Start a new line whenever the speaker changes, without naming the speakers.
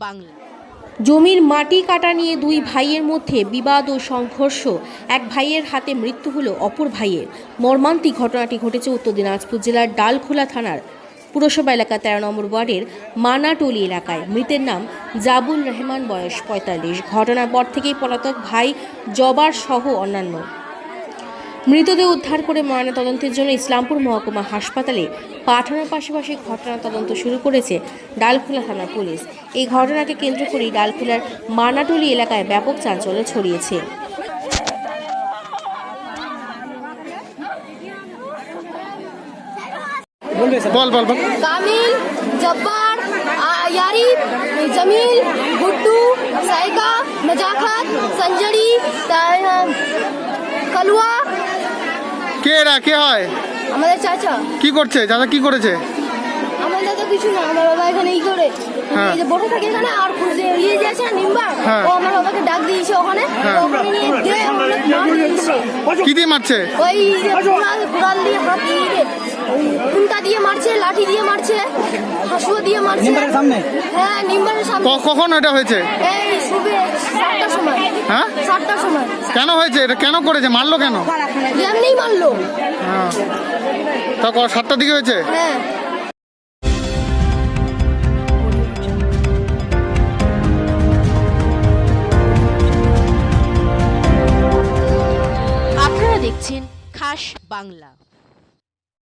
বাংলা।
জমির মাটি কাটা নিয়ে দুই ভাইয়ের মধ্যে বিবাদ ও সংঘর্ষ। এক ভাইয়ের হাতে মৃত্যু হলো অপর ভাইয়ের। মর্মান্তিক ঘটনাটি ঘটেছে উত্তর দিনাজপুর জেলার ডালখোলা থানার পুরসভা এলাকা 13 নম্বর ওয়ার্ডের মানাটলি এলাকায়। মৃতের নাম জাবুল রহমান, বয়স 45। ঘটনার পর থেকেই পলাতক ভাই জবার সহ অন্যান্য মৃতদেহ উদ্ধার করে ময়নাতদন্তের জন্য ইসলামপুর মহকুমা হাসপাতালে পাঠানোর পাশাপাশি ঘটনা তদন্ত শুরু করেছে ডালখোলা থানার পুলিশ। এই ঘটনাকে কেন্দ্র করেই ডালখোলার মানাটলি এলাকায় ব্যাপক চাঞ্চল্য ছড়িয়েছে।
कामिल, जब्बार, यारिब, जमील, गुड्डू, साइका, नजाकत, संजरी, कलुआ।
কে এরা? কে হয়?
আমাদের চাচা।
কি করছে চাচা? কি করেছে?
আমাদের দাদা কিছু না, আমার বাবা এখানে করে এই যে বসে থাকে এখানে, আর খুঁজে ইয়ে যে আছে না নিম্বা, ও আমার বাবাকে ডাক দিয়েছে ওখানে, ওখানে নিয়ে দে অনেক মার দিয়েছে।
কি দিয়ে মারছে?
ওই কুড়াল দিয়ে, হাত দিয়ে, খুঁটা দিয়ে মারছে, লাঠি দিয়ে মারছে, হাসুয়া দিয়ে মারছে। হ্যাঁ, নিম্বারের সামনে।
কখন এটা হয়েছে?
এই সুবে 7টার সময়।
হ্যাঁ,
7টার সময়।
কেন হয়েছে এটা? কেন করেছে? মারলো কেন?
এমনিই মারলো।
হ্যাঁ, তা 7টার দিকে হয়েছে?
হ্যাঁ।
আপনারা দেখছেন খাস বাংলা।